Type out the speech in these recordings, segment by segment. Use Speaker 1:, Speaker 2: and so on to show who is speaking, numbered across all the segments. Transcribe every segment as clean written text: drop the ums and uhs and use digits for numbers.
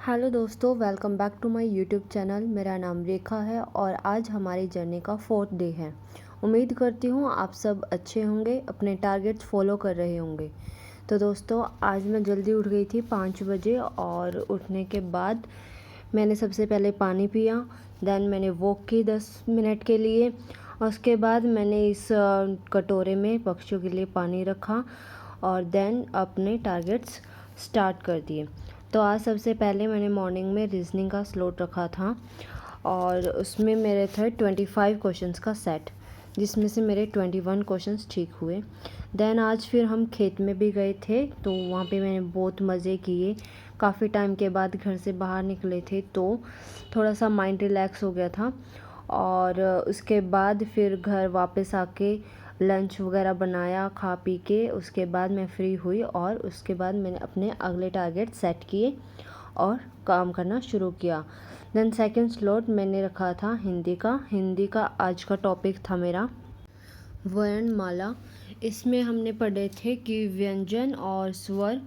Speaker 1: Hello दोस्तों, welcome back to my YouTube channel. मेरा नाम रेखा है और आज हमारी जर्नी का 4th डे है। उम्मीद करती हूँ आप सब अच्छे होंगे, अपने टारगेट्स फॉलो कर रहे होंगे। तो दोस्तों, आज मैं जल्दी उठ गई थी 5 बजे और उठने के बाद मैंने सबसे पहले पानी पिया। देन मैंने वॉक की 10 मिनट के लिए। उसके बाद मैंने इस कटोरे में पक्षियों के लिए पानी रखा और देन अपने टारगेट्स स्टार्ट कर दिए। तो आज सबसे पहले मैंने मॉर्निंग में रीजनिंग का स्लॉट रखा था और उसमें मेरे थे 25 क्वेश्चंस का सेट, जिसमें से मेरे 21 क्वेश्चंस ठीक हुए। देन आज फिर हम खेत में भी गए थे, तो वहाँ पे मैंने बहुत मज़े किए। काफ़ी टाइम के बाद घर से बाहर निकले थे तो थोड़ा सा माइंड रिलैक्स हो गया था। और उसके बाद फिर घर वापस आके लंच वगैरह बनाया, खा पी के उसके बाद मैं फ्री हुई और उसके बाद मैंने अपने अगले टारगेट सेट किए और काम करना शुरू किया। देन सेकंड स्लॉट मैंने रखा था हिंदी का आज का टॉपिक था मेरा वर्णमाला। इसमें हमने पढ़े थे कि व्यंजन और स्वर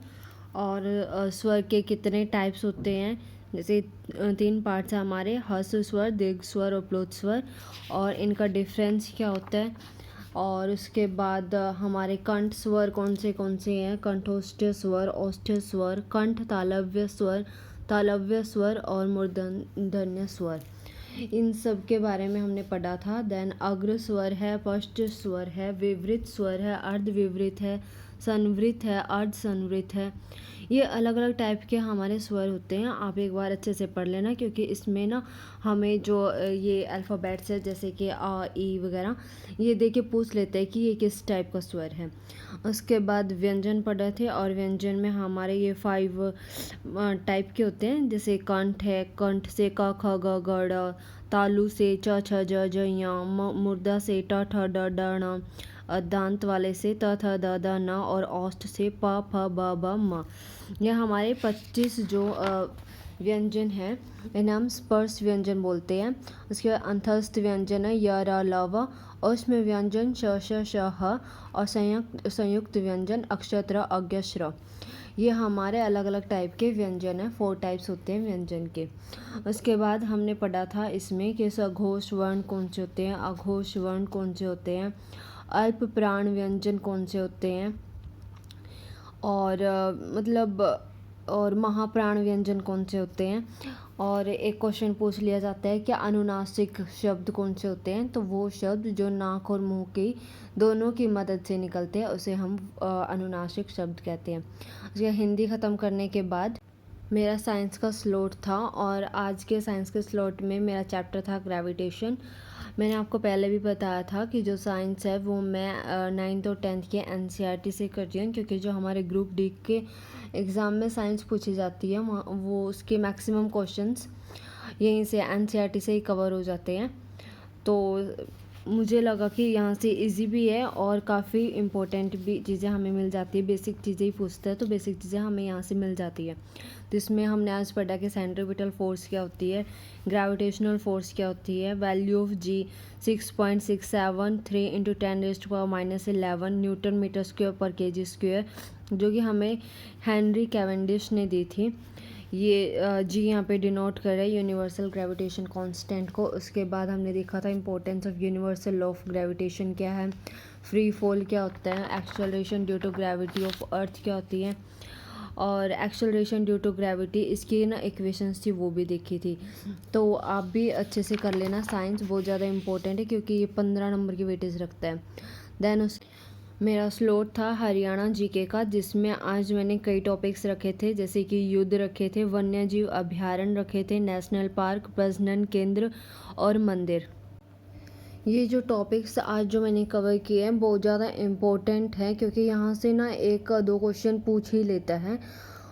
Speaker 1: और स्वर के कितने टाइप्स होते हैं। जैसे 3 पार्ट्स हैं हमारे, ह्रस्व स्वर, दीर्घ स्वर और प्लोत स्वर, और इनका डिफरेंस क्या होता है। और उसके बाद हमारे कंठ स्वर कौन से हैं, कंठोष्ठ्य स्वर, औष्ठ्य स्वर, कंठ तालव्य स्वर और मूर्धन्य स्वर, इन सब के बारे में हमने पढ़ा था। देन अग्र स्वर है, पश्च स्वर है, विवृत स्वर है, अर्धविवृत है, संवृत है, अर्ध संवृत है। ये अलग अलग टाइप के हमारे स्वर होते हैं। आप एक बार अच्छे से पढ़ लेना, क्योंकि इसमें ना हमें जो ये अल्फ़ाबेट्स है जैसे कि आ ई वगैरह, ये दे के पूछ लेते हैं कि ये किस टाइप का स्वर है। उसके बाद व्यंजन पढ़े थे और व्यंजन में हमारे ये 5 टाइप के होते हैं। जैसे कंठ है, कंठ से क ख ग घ ड़, तालु से च छ ज झ ञ, मुर्दा से ट ठ ड ढ ण, दांत वाले से त थ द ध न, और औष्ठ से प फ ब भ म। यह हमारे 25 जो व्यंजन है, इन्हें हम स्पर्श व्यंजन बोलते हैं। उसके बाद अंतस्थ व्यंजन है य र ल व, औष्म व्यंजन श श श ह, और संयुक्त व्यंजन अक्षत्र अज्ञश्र। ये हमारे अलग अलग टाइप के व्यंजन हैं, 4 टाइप्स होते हैं व्यंजन के। उसके बाद हमने पढ़ा था इसमें कि सघोष वर्ण कौन से होते हैं, अघोष वर्ण कौन से होते हैं, अल्प प्राण व्यंजन कौन से होते हैं, और और महाप्राण व्यंजन कौन से होते हैं। और एक क्वेश्चन पूछ लिया जाता है कि अनुनासिक शब्द कौन से होते हैं, तो वो शब्द जो नाक और मुंह की दोनों की मदद से निकलते हैं उसे हम अनुनासिक शब्द कहते हैं। उसके हिंदी ख़त्म करने के बाद मेरा साइंस का स्लॉट था और आज के साइंस के स्लॉट में मेरा चैप्टर था ग्रेविटेशन। मैंने आपको पहले भी बताया था कि जो साइंस है वो मैं 9th और 10th के एनसीईआरटी से करती हूँ, क्योंकि जो हमारे ग्रुप डी के एग्ज़ाम में साइंस पूछी जाती है वो उसके मैक्सिमम क्वेश्चंस यहीं से एनसीईआरटी से ही कवर हो जाते हैं। तो मुझे लगा कि यहाँ से इजी भी है और काफ़ी इम्पोर्टेंट भी चीज़ें हमें मिल जाती है। बेसिक चीज़ें ही पूछता है तो बेसिक चीज़ें हमें यहाँ से मिल जाती है। तो इसमें हमने आज पढ़ा कि सेंट्रीपिटल फोर्स क्या होती है, ग्रेविटेशनल फोर्स क्या होती है, value of G 6.673 into 10⁻⁻11 newton metre square पर केजी स्क्वायर, जो कि हमें हेनरी कैवेंडिश ने दी थी। ये जी यहाँ पे डिनोट कर रहा है यूनिवर्सल ग्रेविटेशन कांस्टेंट को। उसके बाद हमने देखा था importance of universal law of gravitation क्या है, फ्री फॉल क्या होता है, acceleration due to gravity of earth क्या होती है, और एक्सेलरेशन ड्यू टू ग्रेविटी इसकी ना इक्वेशंस थी वो भी देखी थी। तो आप भी अच्छे से कर लेना, साइंस बहुत ज़्यादा इंपॉर्टेंट है क्योंकि ये 15 नंबर की वेटेज रखता है। देन मेरा स्लॉट था हरियाणा जीके का, जिसमें आज मैंने कई टॉपिक्स रखे थे, जैसे कि युद्ध रखे थे, वन्य जीव अभ्यारण्य रखे थे, नेशनल पार्क, प्रजनन केंद्र और मंदिर। ये जो टॉपिक्स आज जो मैंने कवर किए हैं बहुत ज़्यादा इम्पोर्टेंट है, क्योंकि यहाँ से ना 1-2 क्वेश्चन पूछ ही लेता है।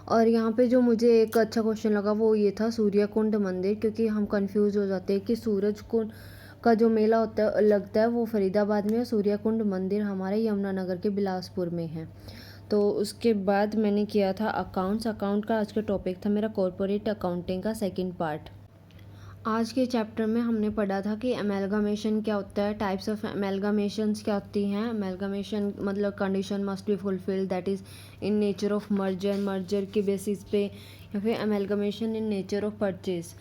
Speaker 1: और यहाँ पे जो मुझे एक अच्छा क्वेश्चन लगा वो ये था सूर्यकुंड मंदिर, क्योंकि हम कंफ्यूज हो जाते हैं कि सूरज कुंड का जो मेला होता है लगता है वो फरीदाबाद में है, सूर्यकुंड मंदिर हमारे यमुनानगर के बिलासपुर में है। तो उसके बाद मैंने किया था अकाउंट का आज का टॉपिक था मेरा कॉरपोरेट अकाउंटिंग का सेकंड पार्ट। आज के चैप्टर में हमने पढ़ा था कि अमेलगामेशन क्या होता है, टाइप्स ऑफ अमेलगामेशंस क्या होती हैं। अमेलगामेशन मतलब condition must be fulfilled that is in nature of merger, merger के बेसिस पे या फिर amalgamation in nature of purchase,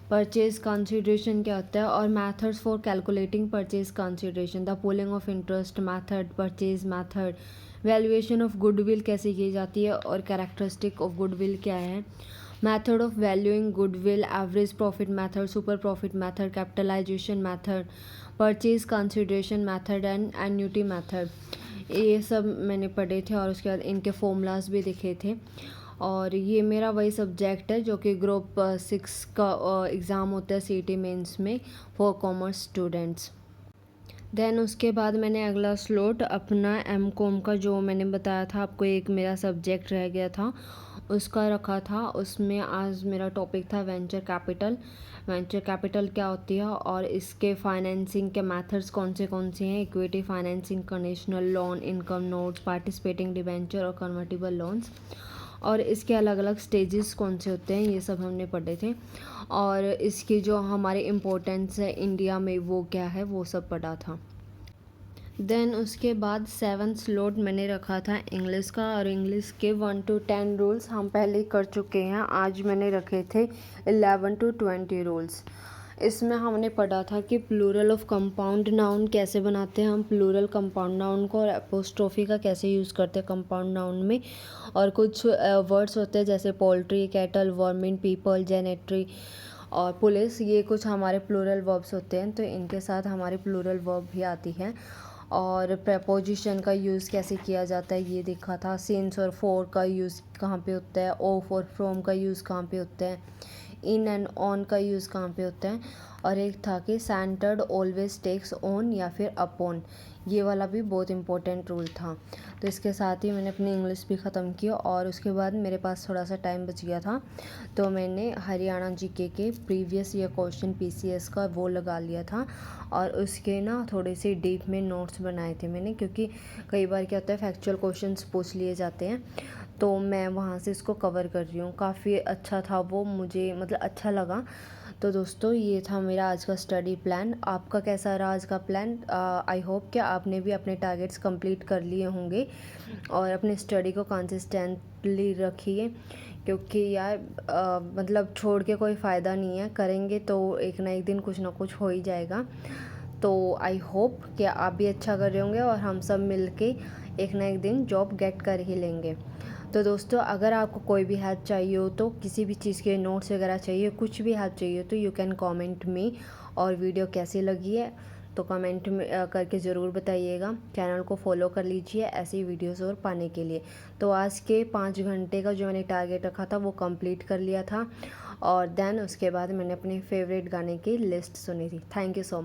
Speaker 1: purchase consideration क्या होता है, और methods for calculating purchase consideration, the polling of interest method, purchase method, valuation of goodwill कैसे की जाती है और कैरेक्टरिस्टिक ऑफ गुडविल क्या है, method of valuing goodwill, average profit method, super profit method, capitalisation method, purchase consideration method and annuity method, ये सब मैंने पढ़े थे और उसके बाद इनके फॉर्मूलाज भी दिखे थे। और ये मेरा वही सब्जेक्ट है जो कि ग्रुप 6 का एग्ज़ाम होता है CET मेंस में फॉर कॉमर्स स्टूडेंट्स। देन उसके बाद मैंने अगला स्लॉट अपना MCOM का, जो मैंने बताया था आपको एक मेरा सब्जेक्ट रह गया था, उसका रखा था। उसमें आज मेरा टॉपिक था वेंचर कैपिटल। वेंचर कैपिटल क्या होती है और इसके फाइनेंसिंग के मेथड्स कौन से हैं, equity financing, conditional loan, income notes, participating debenture और कन्वर्टिबल लोन्स, और इसके अलग अलग स्टेजेस कौन से होते हैं, ये सब हमने पढ़े थे। और इसकी जो हमारी इम्पोर्टेंस है इंडिया में वो क्या है, वो सब पढ़ा था। देन उसके बाद 7th स्लॉट मैंने रखा था इंग्लिश का, और इंग्लिश के 1 to 10 रूल्स हम पहले ही कर चुके हैं। आज मैंने रखे थे 11 to 20 रूल्स। इसमें हमने पढ़ा था कि प्लूरल ऑफ कंपाउंड नाउन कैसे बनाते हैं हम, प्लूरल कंपाउंड नाउन को, और एपोस्ट्रोफी का कैसे यूज़ करते हैं कंपाउंड नाउन में, और कुछ वर्ड्स होते हैं जैसे पोल्ट्री, कैटल, वर्मिन, पीपल, जेनेट्री और पुलिस, ये कुछ हमारे प्लूरल वर्ब्स होते हैं, तो इनके साथ हमारी प्लूरल वर्ब भी आती है। और प्रपोजिशन का यूज़ कैसे किया जाता है ये देखा था। सिंस और फॉर का यूज़ कहाँ पे होता है, ऑफ और फ्रॉम का यूज़ कहाँ पे होता है, इन एंड ऑन का यूज़ कहाँ पे होता है, और एक था कि सेंटर्ड ऑलवेज टेक्स ऑन या फिर अपॉन, ये वाला भी बहुत इंपॉर्टेंट रूल था। तो इसके साथ ही मैंने अपनी इंग्लिश भी ख़त्म की, और उसके बाद मेरे पास थोड़ा सा टाइम बच गया था तो मैंने हरियाणा GK के प्रीवियस ईयर क्वेश्चन PCS का वो लगा लिया था, और उसके ना थोड़े से डीप में नोट्स बनाए थे मैंने, क्योंकि कई बार क्या होता है फैक्चुअल क्वेश्चंस पूछ लिए जाते हैं, तो मैं वहाँ से इसको कवर कर रही हूँ। काफ़ी अच्छा था वो, मुझे मतलब अच्छा लगा। तो दोस्तों ये था मेरा आज का स्टडी प्लान। आपका कैसा रहा आज का प्लान? आई होप कि आपने भी अपने टारगेट्स कंप्लीट कर लिए होंगे और अपने स्टडी को कंसिस्टेंटली रखिए, क्योंकि यार मतलब छोड़ के कोई फ़ायदा नहीं है, करेंगे तो एक ना एक दिन कुछ ना कुछ हो ही जाएगा। तो आई होप कि आप भी अच्छा कर रहे होंगे और हम सब मिलके एक ना एक दिन जॉब गेट कर ही लेंगे। तो दोस्तों अगर आपको कोई भी हेल्प चाहिए हो, तो किसी भी चीज़ के नोट्स वगैरह चाहिए, कुछ भी हेल्प चाहिए हो, तो यू कैन कमेंट मी। और वीडियो कैसी लगी है तो कमेंट में करके ज़रूर बताइएगा। चैनल को फॉलो कर लीजिए ऐसी वीडियोस और पाने के लिए। तो आज के 5 घंटे का जो मैंने टारगेट रखा था वो कंप्लीट कर लिया था, और देन उसके बाद मैंने अपने फेवरेट गाने की लिस्ट सुनी थी। Thank you so much.